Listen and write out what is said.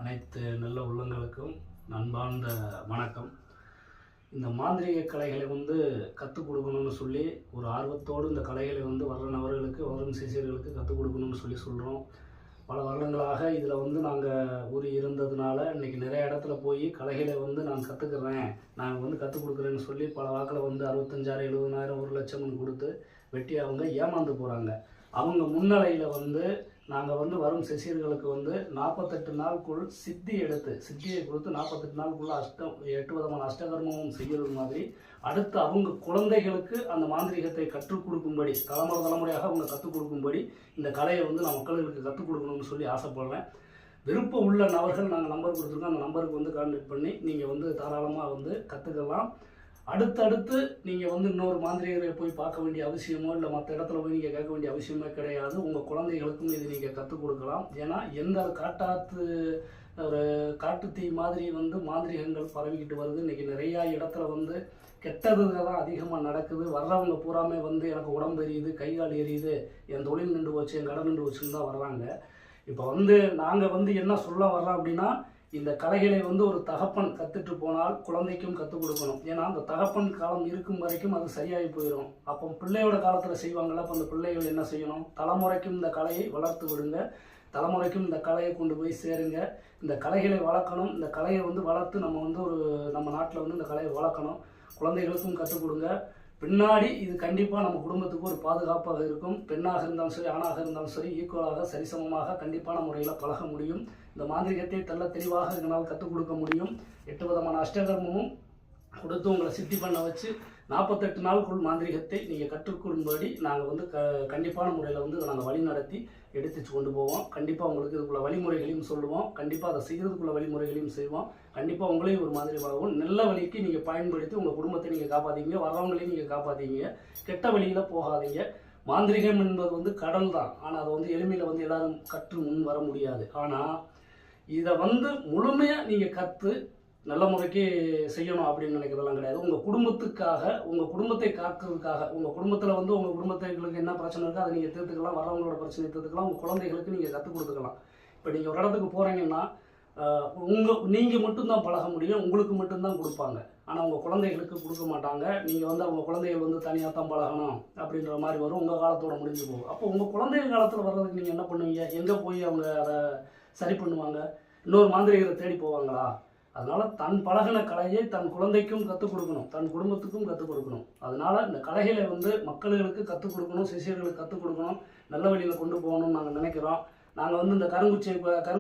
அனைத்து நல்ல உள்ளங்களுக்கும் நண்பார்ந்த வணக்கம். இந்த மாந்திரீக கலைகளை கற்றுக் கொடுக்கணும்னு சொல்லி ஒரு ஆர்வத்தோடு இந்த கலைகளை வர்ற நபர்களுக்கு வரும் சிஷியர்களுக்கு கற்றுக் கொடுக்கணும்னு சொல்கிறோம். பல வருடங்களாக இதில் நாங்கள் ஊறி இருந்ததுனால இன்றைக்கி நிறைய இடத்துல போய் கலைகளை நான் கற்றுக்கிறேன், நான் கற்றுக் கொடுக்குறேன்னு சொல்லி பல வாக்கில் 65,000 70,000 1 லட்சம்னு கொடுத்து வெட்டி அவங்க ஏமாந்து போகிறாங்க. அவங்க முன்னிலையில் நாங்கள் வரும் சிஷியர்களுக்கு 48 நாளுக்குள் சித்தியை கொடுத்து 48 நாளுக்குள்ள 8 விதமான அஷ்டகர்மமும் செய்கிறது மாதிரி அடுத்து அவங்க குழந்தைகளுக்கு அந்த மாந்திரிகத்தை கற்றுக் கொடுக்கும்படி தலைமுறையாக அவங்க கற்றுக் கொடுக்கும்படி இந்த கலையை நான் மக்களுக்கு கற்றுக் கொடுக்கணும்னு சொல்லி ஆசைப்படுறேன். விருப்பம் உள்ள நபர்கள் நாங்கள் நம்பர் கொடுத்துருக்கோம். அந்த நம்பருக்கு கான்டாக்ட் பண்ணி நீங்கள் தாராளமாக கற்றுக்கலாம். அடுத்தடுத்து நீங்கள் இன்னொரு மாந்திரிகரை போய் பார்க்க வேண்டிய அவசியமோ இல்லை மற்ற இடத்துல போய் நீங்கள் கேட்க வேண்டிய அவசியமே கிடையாது. உங்கள் குழந்தைகளுக்கும் இது நீங்கள் கற்றுக் கொடுக்கலாம். ஏன்னா எந்த ஒரு காட்டுத்தீ மாதிரி மாந்திரிகங்கள் பரவிக்கிட்டு வருது. இன்றைக்கி நிறையா இடத்துல கெட்டதுங்க தான் அதிகமாக நடக்குது. வர்றவங்க பூராமே எனக்கு உடம்பு எரியுது, கை கால் எரியுது, என் தொழில் நின்று போச்சு, என் கடை நின்று போச்சுன்னு தான் வர்றாங்க. இப்போ நாங்கள் என்ன சொல்ல வர்றோம் அப்படின்னா, இந்த கலைகளை ஒரு தகப்பன் கற்றுட்டு போனால் குழந்தைக்கும் கற்றுக் கொடுக்கணும். ஏன்னா அந்த தகப்பன் காலம் இருக்கும் வரைக்கும் அது சரியாகி போயிடும். அப்போ பிள்ளையோட காலத்தில் செய்வாங்கள்ல, அப்போ அந்த பிள்ளைகள் என்ன செய்யணும்? தலைமுறைக்கும் இந்த கலையை வளர்த்து விடுங்க, தலைமுறைக்கும் இந்த கலையை கொண்டு போய் சேருங்க. இந்த கலைகளை வளர்க்கணும். இந்த கலையை வளர்த்து நம்ம நம்ம நாட்டில் இந்த கலையை வளர்க்கணும். குழந்தைகளுக்கும் கற்றுக் கொடுங்க. பின்னாடி இது கண்டிப்பாக நம்ம குடும்பத்துக்கு ஒரு பாதுகாப்பாக இருக்கும். பெண்ணாக இருந்தாலும் சரி, ஆணாக இருந்தாலும் சரி, ஈக்குவலாக சரிசமமாக கண்டிப்பான முறையில் பழக முடியும். இந்த மாந்திரிகத்தை தெளிவாக இதனால் கற்றுக் கொடுக்க முடியும். 8 விதமான அஷ்டகர்மமும் கொடுத்து உங்களை சித்தி பண்ண வச்சு 48 நாளுக்குள் மாந்திரிகத்தை நீங்கள் கற்றுக்கொள்ளும்படி நாங்கள் கண்டிப்பான முறையில் நாங்கள் வழி நடத்தி எடுத்து கொண்டு போவோம். கண்டிப்பாக உங்களுக்கு இதுக்குள்ள வழிமுறைகளையும் சொல்லுவோம். கண்டிப்பாக அதை செய்கிறதுக்குள்ள வழிமுறைகளையும் செய்வோம். கண்டிப்பாக உங்களையும் ஒரு மாதிரி வளரும். நல்ல வழிக்கு நீங்கள் பயன்படுத்தி உங்கள் குடும்பத்தை நீங்கள் காப்பாற்றிங்க, வரவங்களையும் நீங்கள் காப்பாற்றிங்க, கெட்ட வழியில் போகாதீங்க. மாந்திரிகம் என்பது கடல் தான். ஆனால் அதை எளிமையில் எல்லாரும் கற்று முன் வர முடியாது. ஆனால் இதை முழுமையாக நீங்கள் கற்று நல்ல முறைக்கு செய்யணும் அப்படின்னு நினைக்கிறதெல்லாம் கிடையாது. உங்கள் குடும்பத்துக்காக, உங்கள் குடும்பத்தை காக்கிறதுக்காக, உங்கள் குடும்பத்தில் உங்கள் குடும்பத்தைகளுக்கு என்ன பிரச்சனை இருக்கோ அதை நீங்கள் தீர்த்துக்கலாம். வரவங்களோட பிரச்சனையை தீர்த்துக்கலாம். உங்கள் குழந்தைகளுக்கு நீங்கள் கற்றுக் கொடுத்துக்கலாம். இப்போ நீங்கள் ஒரு இடத்துக்கு போகிறீங்கன்னா நீங்கள் மட்டும்தான் பழக முடியும், உங்களுக்கு மட்டும்தான் கொடுப்பாங்க. ஆனால் உங்கள் குழந்தைகளுக்கு கொடுக்க மாட்டாங்க. நீங்கள் அவங்க குழந்தைகள் தனியாக தான் பழகணும் அப்படின்ற மாதிரி வரும். உங்கள் காலத்தோட முடிஞ்சு போகும். அப்போ உங்கள் குழந்தைகள் காலத்தில் வர்றதுக்கு நீங்கள் என்ன பண்ணுவீங்க? எங்கே போய் அவங்க அதை சரி பண்ணுவாங்க? இன்னொரு மாந்திரிகரை தேடி போவாங்களா? அதனால் தன் பழகின கலையை தன் குழந்தைக்கும் கற்றுக் கொடுக்கணும், தன் குடும்பத்துக்கும் கற்றுக் கொடுக்கணும். அதனால் இந்த கலைகளை மக்களுக்கு கற்றுக் கொடுக்கணும், சிஷியர்களுக்கு கற்றுக் கொடுக்கணும், நல்ல வழியில் கொண்டு போகணும்னு நாங்கள் நினைக்கிறோம். நாங்கள் இந்த கருங்குச்சி